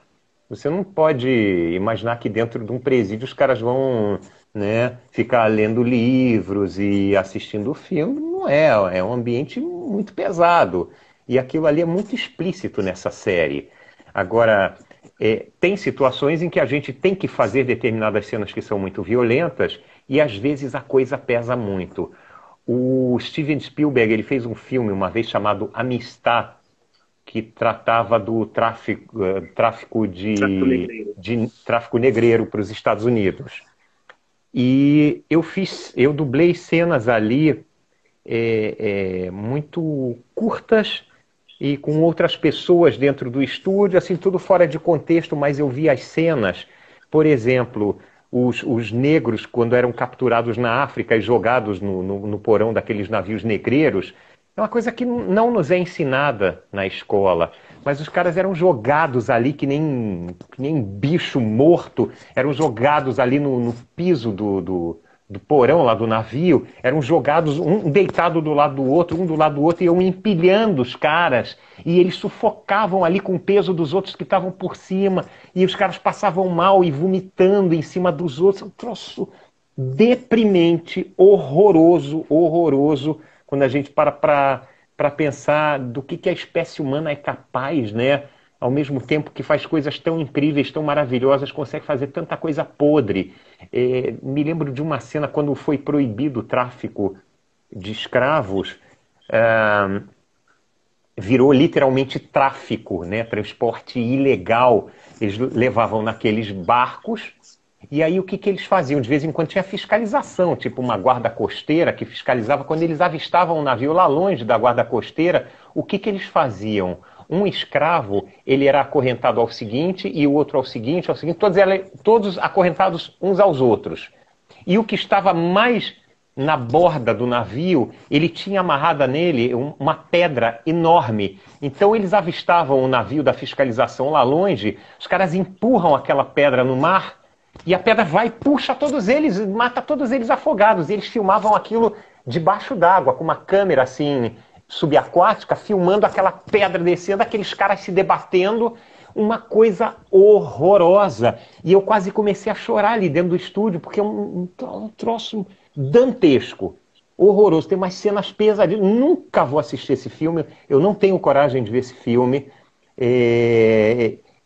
Você não pode imaginar que dentro de um presídio os caras vão, né, ficar lendo livros e assistindo filme. Não é, é um ambiente muito pesado. E aquilo ali é muito explícito nessa série. Agora, tem situações em que a gente tem que fazer determinadas cenas que são muito violentas e às vezes a coisa pesa muito. O Steven Spielberg ele fez um filme uma vez chamado Amistad, que tratava do tráfico negreiro para os Estados Unidos. E eu dublei cenas ali muito curtas e com outras pessoas dentro do estúdio, assim, tudo fora de contexto, mas eu vi as cenas. Por exemplo, os negros, quando eram capturados na África e jogados no porão daqueles navios negreiros, é uma coisa que não nos é ensinada na escola. Mas os caras eram jogados ali que nem bicho morto, eram jogados ali no piso do porão lá do navio, eram jogados um deitado do lado do outro, um do lado do outro, e iam empilhando os caras, e eles sufocavam ali com o peso dos outros que estavam por cima, e os caras passavam mal e vomitando em cima dos outros. Um troço deprimente, horroroso, horroroso, quando a gente para pensar do que a espécie humana é capaz, né? Ao mesmo tempo que faz coisas tão incríveis, tão maravilhosas, consegue fazer tanta coisa podre. Me lembro de uma cena quando foi proibido o tráfico de escravos, virou literalmente tráfico, né? Transporte ilegal. Eles levavam naqueles barcos, e aí o que eles faziam? De vez em quando tinha fiscalização, tipo uma guarda costeira que fiscalizava. Quando eles avistavam um navio lá longe da guarda costeira, o que eles faziam? Um escravo, ele era acorrentado ao seguinte, e o outro ao seguinte, todos acorrentados uns aos outros. E o que estava mais na borda do navio, ele tinha amarrada nele uma pedra enorme. Então eles avistavam o navio da fiscalização lá longe, os caras empurram aquela pedra no mar, e a pedra vai e puxa todos eles, mata todos eles afogados. E eles filmavam aquilo debaixo d'água, com uma câmera assim subaquática, filmando aquela pedra descendo, aqueles caras se debatendo, uma coisa horrorosa. E eu quase comecei a chorar ali dentro do estúdio, porque é um troço dantesco, horroroso. Tem umas cenas pesadíssimas. Nunca vou assistir esse filme, eu não tenho coragem de ver esse filme.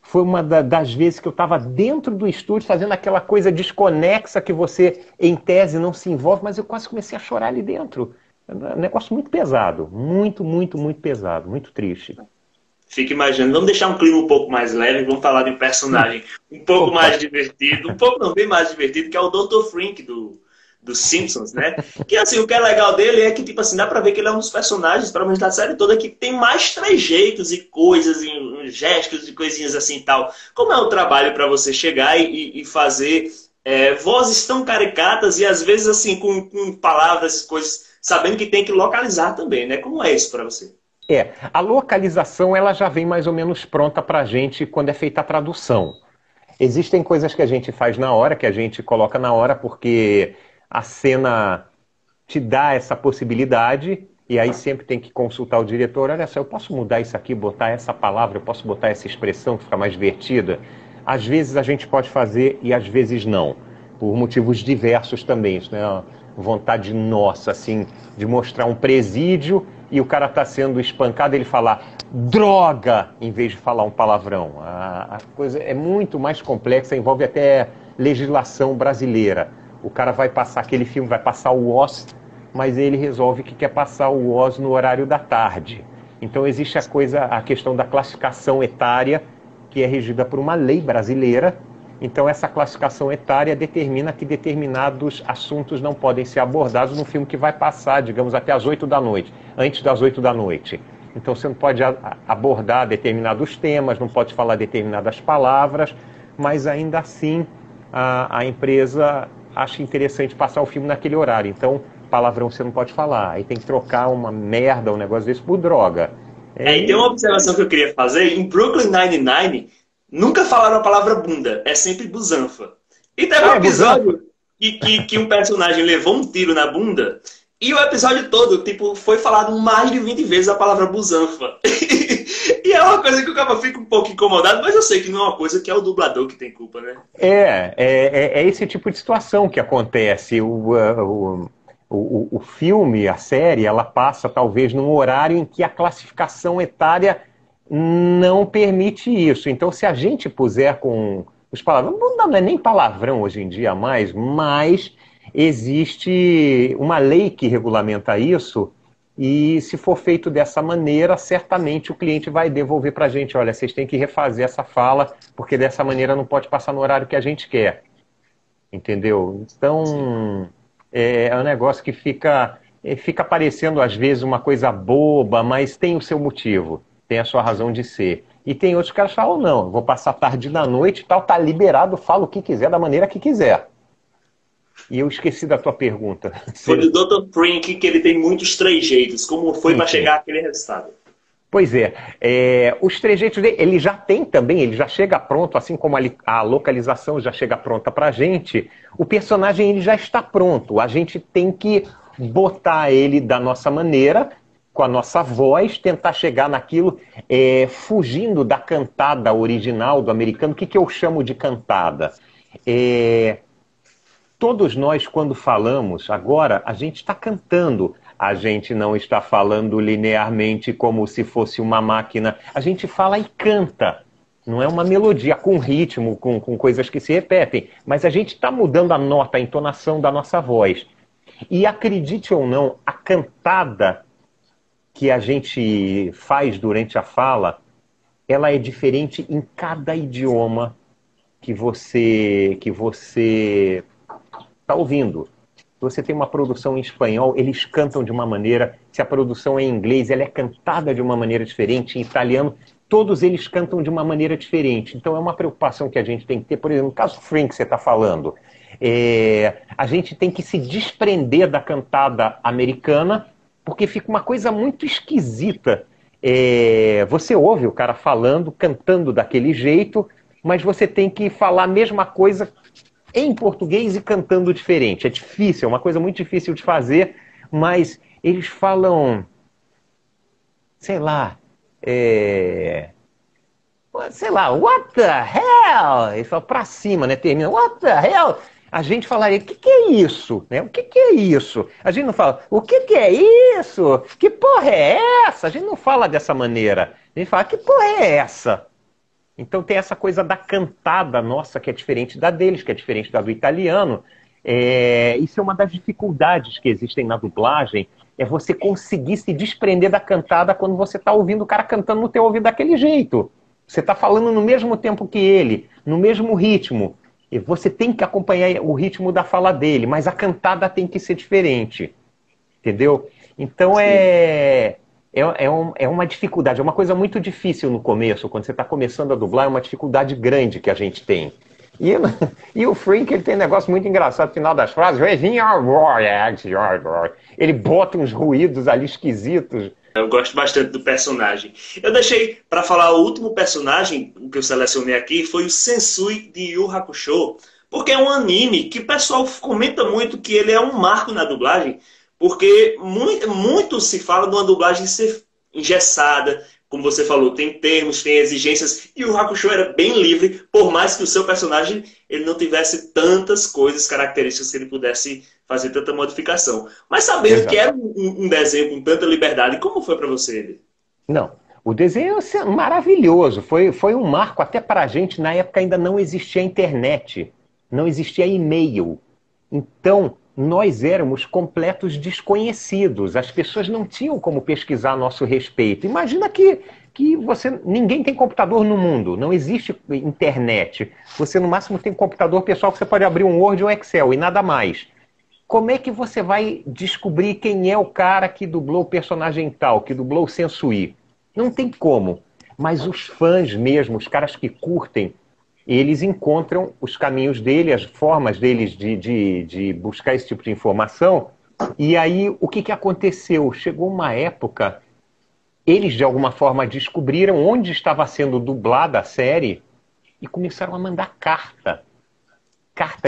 Foi uma das vezes que eu estava dentro do estúdio fazendo aquela coisa desconexa que você, em tese, não se envolve, mas eu quase comecei a chorar ali dentro. É um negócio muito pesado, muito, muito, muito pesado, muito triste. Fico imaginando, vamos deixar um clima um pouco mais leve, vamos falar de um personagem um pouco mais divertido, um pouco não, bem mais divertido, que é o Dr. Frink dos Simpsons, né? Que assim, o que é legal dele é que, tipo assim, dá pra ver que ele é um dos personagens, pelo menos da série toda, que tem mais trejeitos e coisas, e gestos e coisinhas assim e tal. Como é o trabalho pra você chegar e fazer vozes tão caricatas e às vezes assim, com palavras e coisas, sabendo que tem que localizar também, né? Como é isso pra você? A localização ela já vem mais ou menos pronta pra gente quando é feita a tradução. Existem coisas que a gente faz na hora, que a gente coloca na hora, porque a cena te dá essa possibilidade, e aí sempre tem que consultar o diretor. Olha só, eu posso mudar isso aqui, botar essa palavra, eu posso botar essa expressão que fica mais divertida. Às vezes a gente pode fazer e às vezes não, por motivos diversos também. Isso, né? Vontade nossa, assim, de mostrar um presídio e o cara está sendo espancado, ele falar droga, em vez de falar um palavrão. A coisa é muito mais complexa, envolve até legislação brasileira. O cara vai passar aquele filme, vai passar o Oz, mas ele resolve que quer passar o Oz no horário da tarde. Então existe a questão da classificação etária, que é regida por uma lei brasileira. Então essa classificação etária determina que determinados assuntos não podem ser abordados no filme que vai passar, digamos, até as 8 da noite, antes das 8 da noite. Então você não pode abordar determinados temas, não pode falar determinadas palavras, mas ainda assim a empresa acha interessante passar o filme naquele horário. Então, palavrão você não pode falar. Aí tem que trocar uma merda, um negócio desse por droga. E tem uma observação que eu queria fazer. Em Brooklyn Nine-Nine, nunca falaram a palavra bunda. É sempre busanfa. E teve um episódio que um personagem levou um tiro na bunda e o episódio todo, tipo, foi falado mais de 20 vezes a palavra busanfa. E é uma coisa que o cara fica um pouco incomodado, mas eu sei que não é uma coisa que é o dublador que tem culpa, né? É esse tipo de situação que acontece. O filme, a série, ela passa talvez num horário em que a classificação etária não permite isso. Então, se a gente puser com os palavrões, não é nem palavrão hoje em dia mais, mas existe uma lei que regulamenta isso. E se for feito dessa maneira, certamente o cliente vai devolver para a gente, olha, vocês têm que refazer essa fala, porque dessa maneira não pode passar no horário que a gente quer. Entendeu? Então, é um negócio que fica parecendo às vezes uma coisa boba, mas tem o seu motivo, tem a sua razão de ser. E tem outros caras que falam, não, vou passar tarde da noite e tal, tá liberado, fala o que quiser, da maneira que quiser. E eu esqueci da tua pergunta. Foi do Dr. Frink que ele tem muitos trejeitos. Como foi para chegar àquele resultado? Pois é, os trejeitos dele, ele já tem também, ele já chega pronto, assim como a localização já chega pronta pra gente, o personagem ele já está pronto, a gente tem que botar ele da nossa maneira, com a nossa voz, tentar chegar naquilo, fugindo da cantada original do americano. O que eu chamo de cantada? Todos nós, quando falamos, agora, a gente está cantando. A gente não está falando linearmente como se fosse uma máquina. A gente fala e canta. Não é uma melodia com ritmo, com coisas que se repetem. Mas a gente está mudando a nota, a entonação da nossa voz. E acredite ou não, a cantada que a gente faz durante a fala, ela é diferente em cada idioma que você está ouvindo. Se você tem uma produção em espanhol, eles cantam de uma maneira. Se a produção é em inglês, ela é cantada de uma maneira diferente. Em italiano, todos eles cantam de uma maneira diferente. Então é uma preocupação que a gente tem que ter. Por exemplo, no caso do Frink que você está falando, a gente tem que se desprender da cantada americana, porque fica uma coisa muito esquisita. Você ouve o cara falando, cantando daquele jeito, mas você tem que falar a mesma coisa em português e cantando diferente. É difícil, é uma coisa muito difícil de fazer, mas eles falam, sei lá, what the hell? Eles falam pra cima, né? Termina, what the hell? A gente falaria, o que é isso? Né? O que é isso? A gente não fala, o que é isso? Que porra é essa? A gente não fala dessa maneira. A gente fala, que porra é essa? Então tem essa coisa da cantada nossa, que é diferente da deles, que é diferente da do italiano. Isso é uma das dificuldades que existem na dublagem, é você conseguir se desprender da cantada quando você está ouvindo o cara cantando no teu ouvido daquele jeito. Você está falando no mesmo tempo que ele, no mesmo ritmo. E você tem que acompanhar o ritmo da fala dele, mas a cantada tem que ser diferente. Entendeu? Então é uma dificuldade, é uma coisa muito difícil no começo, quando você está começando a dublar, é uma dificuldade grande que a gente tem. E o Frink, ele tem um negócio muito engraçado no final das frases, ele bota uns ruídos ali esquisitos. Eu gosto bastante do personagem. Eu deixei para falar o último personagem que eu selecionei aqui, foi o Sensui de Yu Hakusho, porque é um anime que o pessoal comenta muito que ele é um marco na dublagem, porque muito se fala de uma dublagem ser engessada, como você falou, tem termos, tem exigências, e o Hakusho era bem livre, por mais que o seu personagem ele não tivesse tantas coisas, características que ele pudesse fazer tanta modificação. Mas sabendo que era um desenho com tanta liberdade, como foi para você ele? Não, o desenho é maravilhoso, foi um marco até para a gente, na época ainda não existia internet, não existia e-mail, então nós éramos completos desconhecidos, as pessoas não tinham como pesquisar a nosso respeito. Imagina que ninguém tem computador no mundo, não existe internet, você no máximo tem um computador pessoal que você pode abrir um Word ou um Excel e nada mais. Como é que você vai descobrir quem é o cara que dublou o personagem tal, que dublou o Sensui? Não tem como. Mas os fãs mesmo, os caras que curtem, eles encontram os caminhos dele, as formas deles de buscar esse tipo de informação. E aí, o que aconteceu? Chegou uma época, eles de alguma forma descobriram onde estava sendo dublada a série e começaram a mandar carta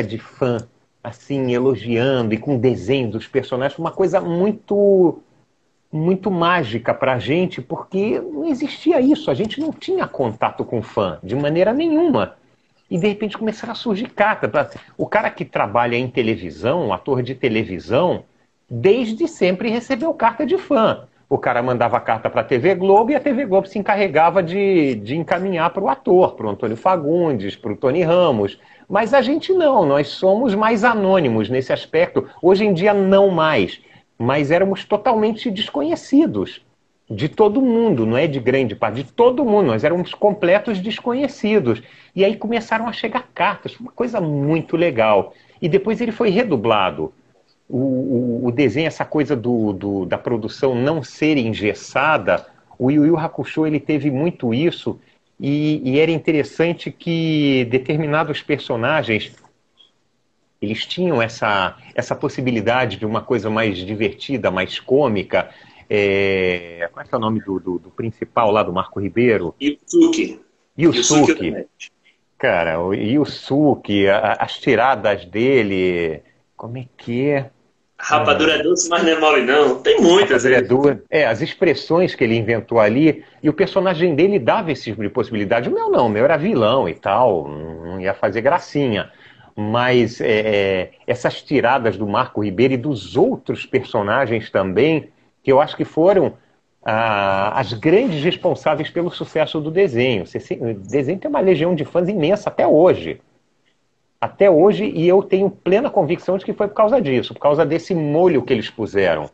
de fã, assim, elogiando e com desenho dos personagens, uma coisa muito, muito mágica pra gente, porque não existia isso, a gente não tinha contato com fã, de maneira nenhuma. E de repente começaram a surgir cartas. O cara que trabalha em televisão, um ator de televisão, desde sempre recebeu carta de fã. O cara mandava carta para a TV Globo e a TV Globo se encarregava de encaminhar para o ator, para o Antônio Fagundes, para o Tony Ramos. Mas a gente não, nós somos mais anônimos nesse aspecto. Hoje em dia não mais, mas éramos totalmente desconhecidos. De todo mundo, não é de grande parte, de todo mundo, nós éramos completos desconhecidos. E aí começaram a chegar cartas, uma coisa muito legal. E depois ele foi redublado. O desenho, essa coisa da produção não ser engessada, o Yu Yu Hakusho ele teve muito isso, e era interessante que determinados personagens, Eles tinham essa possibilidade de uma coisa mais divertida, mais cômica. Qual é que é o nome do principal lá, do Marco Ribeiro? Yusuke. Yusuke. Cara, o Yusuke, as tiradas dele, como é que é? Rapadura é doce, mas não é mole não. Tem muitas. As expressões que ele inventou ali, e o personagem dele dava esse tipo de possibilidade. O meu não, o meu era vilão e tal, não ia fazer gracinha. Mas essas tiradas do Marco Ribeiro e dos outros personagens também, que eu acho que foram as grandes responsáveis pelo sucesso do desenho. O desenho tem uma legião de fãs imensa até hoje. Até hoje, e eu tenho plena convicção de que foi por causa disso, por causa desse molho que eles puseram.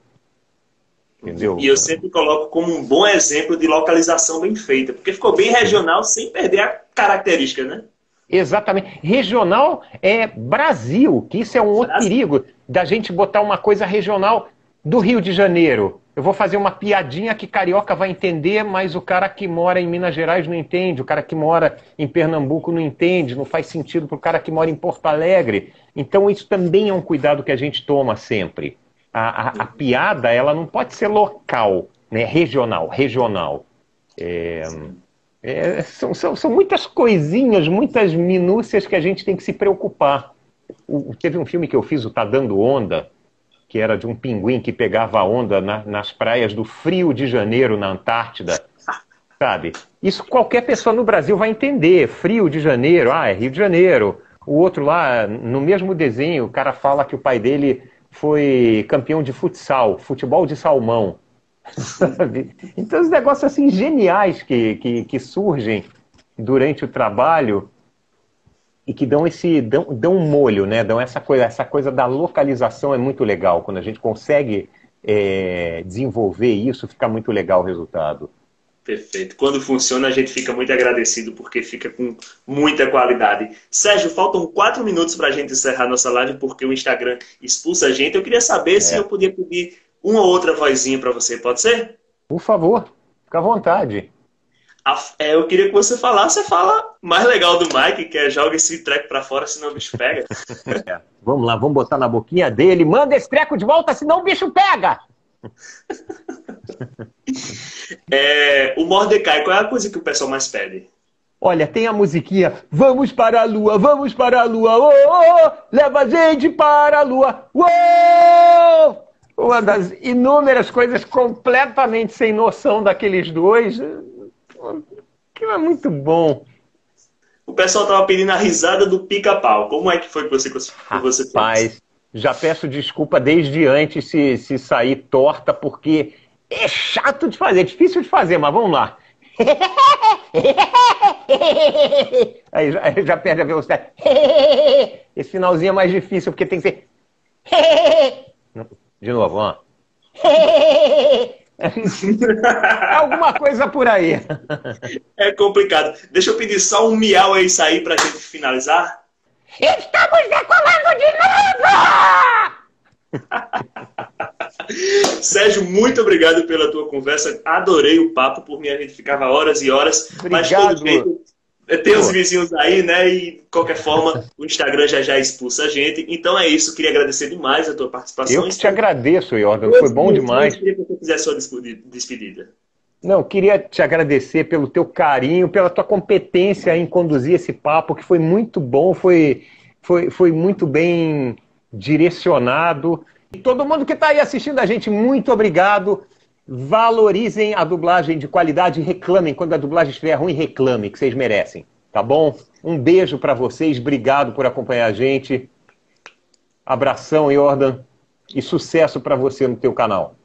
Entendeu? E eu sempre coloco como um bom exemplo de localização bem feita, porque ficou bem regional sem perder a característica, né? Exatamente. Regional é Brasil, que isso é um outro perigo, da gente botar uma coisa regional do Rio de Janeiro. Eu vou fazer uma piadinha que carioca vai entender, mas o cara que mora em Minas Gerais não entende, o cara que mora em Pernambuco não entende, não faz sentido para o cara que mora em Porto Alegre. Então isso também é um cuidado que a gente toma sempre. A piada, ela não pode ser local, né? Regional. São muitas coisinhas, muitas minúcias que a gente tem que se preocupar. Teve um filme que eu fiz, o Tá Dando Onda, que era de um pinguim que pegava onda nas praias do Frio de Janeiro, na Antártida, sabe? Isso qualquer pessoa no Brasil vai entender. Frio de Janeiro, é Rio de Janeiro. O outro lá, no mesmo desenho, o cara fala que o pai dele foi campeão de futsal, futebol de salmão. Sabe? Então, os negócios assim geniais que surgem durante o trabalho e que dão um molho, né? Dão essa coisa da localização é muito legal. Quando a gente consegue desenvolver isso, fica muito legal o resultado. Perfeito. Quando funciona, a gente fica muito agradecido, porque fica com muita qualidade. Sérgio, faltam 4 minutos para a gente encerrar nossa live, porque o Instagram expulsa a gente. Eu queria saber se eu podia pedir uma ou outra vozinha para você, pode ser? Por favor, fica à vontade. Eu queria que você falasse a fala mais legal do Mike, que é joga esse treco pra fora, senão o bicho pega. Vamos lá, vamos botar na boquinha dele. Manda esse treco de volta, senão o bicho pega! O Mordecai, qual é a coisa que o pessoal mais pede? Olha, tem a musiquinha vamos para a lua, oh, oh, leva a gente para a lua, oh! Uma das inúmeras coisas completamente sem noção daqueles dois. Aquilo é muito bom. O pessoal estava pedindo a risada do pica-pau. Como é que foi que você fez? Rapaz, já peço desculpa desde antes se sair torta, porque é chato de fazer, é difícil de fazer, mas vamos lá. Aí já perde a velocidade. Esse finalzinho é mais difícil, porque tem que ser... De novo, ó. Alguma coisa por aí. É complicado. Deixa eu pedir só um miau aí sair pra gente finalizar. Estamos decolando de novo! Sérgio, muito obrigado pela tua conversa. Adorei o papo. Por mim, a gente ficava horas e horas. Obrigado. Mas todo jeito, tem os vizinhos aí, né? E, de qualquer forma, o Instagram já expulsa a gente. Então é isso. Queria agradecer demais a tua participação. Eu que te agradeço, Jordan. Foi bom demais. Eu queria que você fizesse sua despedida. Não, queria te agradecer pelo teu carinho, pela tua competência em conduzir esse papo, que foi muito bom, foi muito bem direcionado. E todo mundo que está aí assistindo a gente, muito obrigado. Valorizem a dublagem de qualidade e reclamem. Quando a dublagem estiver ruim, reclamem, que vocês merecem. Tá bom? Um beijo para vocês, obrigado por acompanhar a gente. Abração, Jordan, e sucesso para você no teu canal.